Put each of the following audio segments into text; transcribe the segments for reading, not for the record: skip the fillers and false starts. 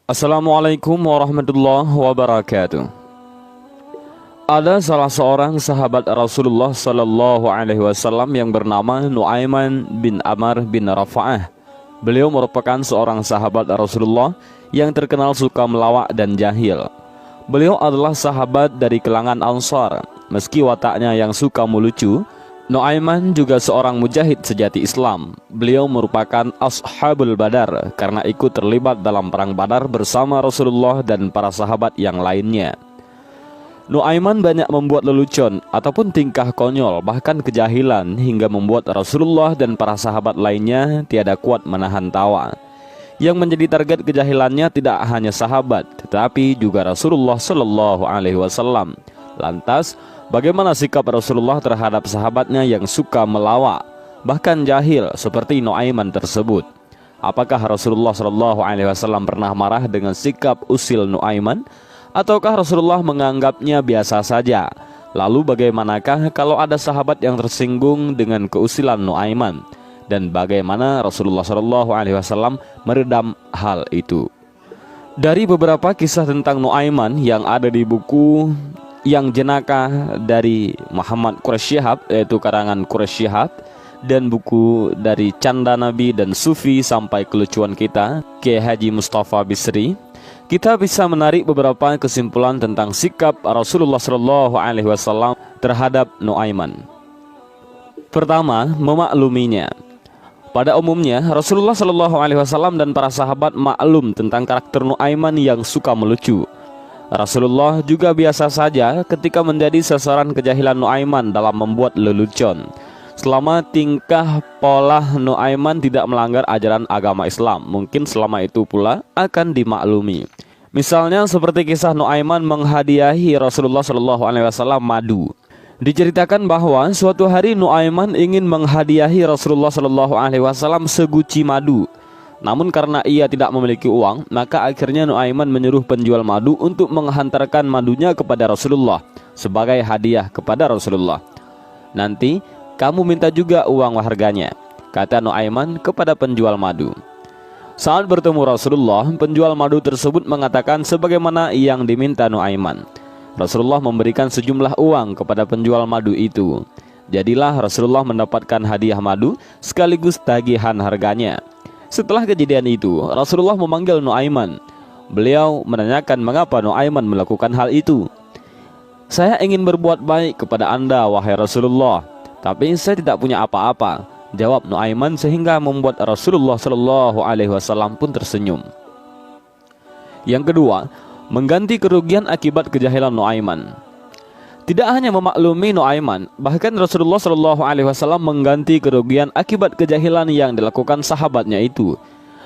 Assalamualaikum warahmatullahi wabarakatuh. Ada salah seorang sahabat Rasulullah Sallallahu Alaihi Wasallam yang bernama Nuaiman bin Amr bin Rafa'ah. Beliau merupakan seorang sahabat Rasulullah yang terkenal suka melawak dan jahil. Beliau adalah sahabat dari kalangan Ansar. Meski wataknya yang suka melucu, Nuaiman juga seorang mujahid sejati Islam. Beliau merupakan Ashabul Badar karena ikut terlibat dalam perang Badar bersama Rasulullah dan para sahabat yang lainnya. Nuaiman banyak membuat lelucon ataupun tingkah konyol, bahkan kejahilan, hingga membuat Rasulullah dan para sahabat lainnya tiada kuat menahan tawa. Yang menjadi target kejahilannya tidak hanya sahabat, tetapi juga Rasulullah Sallallahu Alaihi Wasallam. Lantas, bagaimana sikap Rasulullah terhadap sahabatnya yang suka melawak, bahkan jahil seperti Nuaiman tersebut? Apakah Rasulullah Sallallahu Alaihi Wasallam pernah marah dengan sikap usil Nuaiman? Ataukah Rasulullah menganggapnya biasa saja? Lalu bagaimanakah kalau ada sahabat yang tersinggung dengan keusilan Nuaiman? Dan bagaimana Rasulullah Shallallahu Alaihi Wasallam meredam hal itu? Dari beberapa kisah tentang Nuaiman yang ada di buku Yang Jenaka dari Muhammad Quraish Shihab, yaitu karangan Quraish Shihab, dan buku dari Canda Nabi dan Sufi sampai kelucuan kita, Kiai Haji Mustafa Bisri, kita bisa menarik beberapa kesimpulan tentang sikap Rasulullah Shallallahu Alaihi Wasallam terhadap Nuaiman. Pertama, memakluminya. Pada umumnya, Rasulullah Shallallahu Alaihi Wasallam dan para sahabat maklum tentang karakter Nuaiman yang suka melucu. Rasulullah juga biasa saja ketika menjadi sasaran kejahilan Nuaiman dalam membuat lelucon, selama tingkah pola Nuaiman tidak melanggar ajaran agama Islam. Mungkin selama itu pula akan dimaklumi. Misalnya seperti kisah Nuaiman menghadiahi Rasulullah Shallallahu Alaihi Wasallam madu. Diceritakan bahwa suatu hari Nuaiman ingin menghadiahi Rasulullah Shallallahu Alaihi Wasallam seguci madu. Namun karena ia tidak memiliki uang, maka akhirnya Nuaiman menyuruh penjual madu untuk menghantarkan madunya kepada Rasulullah sebagai hadiah kepada Rasulullah. Nanti kamu minta juga uang harganya, kata Nuaiman kepada penjual madu. Saat bertemu Rasulullah, penjual madu tersebut mengatakan sebagaimana yang diminta Nuaiman. Rasulullah memberikan sejumlah uang kepada penjual madu itu. Jadilah Rasulullah mendapatkan hadiah madu sekaligus tagihan harganya. Setelah kejadian itu, Rasulullah memanggil Nuaiman. Beliau menanyakan mengapa Nuaiman melakukan hal itu. Saya ingin berbuat baik kepada Anda, wahai Rasulullah, tapi saya tidak punya apa-apa, jawab Nuaiman, sehingga membuat Rasulullah Shallallahu Alaihi Wasallam pun tersenyum. Yang kedua, mengganti kerugian akibat kejahilan Nuaiman. Tidak hanya memaklumi Nuaiman, bahkan Rasulullah Shallallahu Alaihi Wasallam mengganti kerugian akibat kejahilan yang dilakukan sahabatnya itu.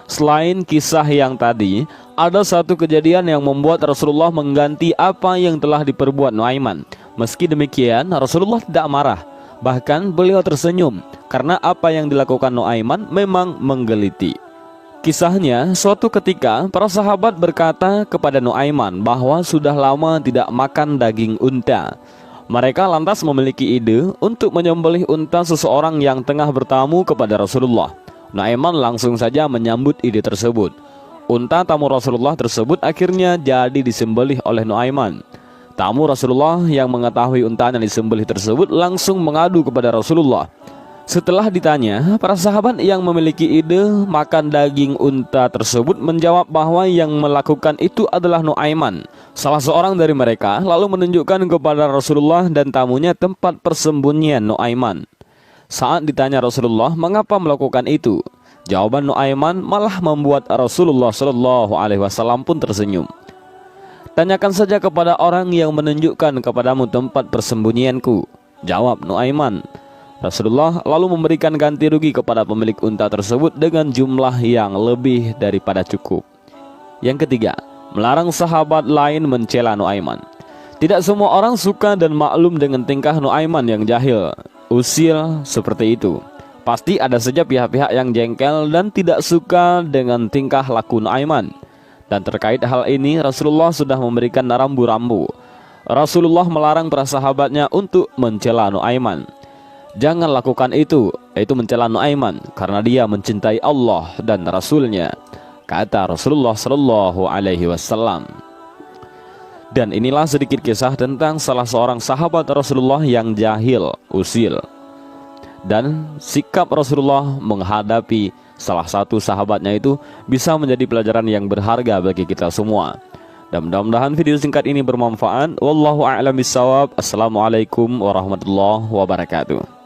Selain kisah yang tadi, ada satu kejadian yang membuat Rasulullah mengganti apa yang telah diperbuat Nuaiman. Meski demikian, Rasulullah tidak marah. Bahkan beliau tersenyum karena apa yang dilakukan Nuaiman memang menggeliti. Kisahnya, suatu ketika para sahabat berkata kepada Nuaiman bahwa sudah lama tidak makan daging unta. Mereka lantas memiliki ide untuk menyembelih unta seseorang yang tengah bertamu kepada Rasulullah. Nuaiman langsung saja menyambut ide tersebut. Unta tamu Rasulullah tersebut akhirnya jadi disembelih oleh Nuaiman. Tamu Rasulullah yang mengetahui untanya disembelih tersebut langsung mengadu kepada Rasulullah. Setelah ditanya, para sahabat yang memiliki ide makan daging unta tersebut menjawab bahwa yang melakukan itu adalah Nuaiman. Salah seorang dari mereka lalu menunjukkan kepada Rasulullah dan tamunya tempat persembunyian Nuaiman. Saat ditanya Rasulullah mengapa melakukan itu, jawaban Nuaiman malah membuat Rasulullah Shallallahu Alaihi Wasallam pun tersenyum. Tanyakan saja kepada orang yang menunjukkan kepadamu tempat persembunyianku, jawab Nuaiman. Rasulullah lalu memberikan ganti rugi kepada pemilik unta tersebut dengan jumlah yang lebih daripada cukup. Yang ketiga, melarang sahabat lain mencela Nuaiman. Tidak semua orang suka dan maklum dengan tingkah Nuaiman yang jahil, usil seperti itu. Pasti ada saja pihak-pihak yang jengkel dan tidak suka dengan tingkah laku Nuaiman. Dan terkait hal ini, Rasulullah sudah memberikan rambu-rambu. Rasulullah melarang para sahabatnya untuk mencela Nuaiman. Jangan lakukan itu, yaitu mencela Nuaiman, karena dia mencintai Allah dan Rasulnya. kata Rasulullah Shallallahu Alaihi Wasallam. Dan inilah sedikit kisah tentang salah seorang sahabat Rasulullah yang jahil, usil, dan sikap Rasulullah menghadapi salah satu sahabatnya itu bisa menjadi pelajaran yang berharga bagi kita semua. Dan mudah-mudahan video singkat ini bermanfaat. Wallahu a'lam bishawab. Assalamualaikum warahmatullahi wabarakatuh.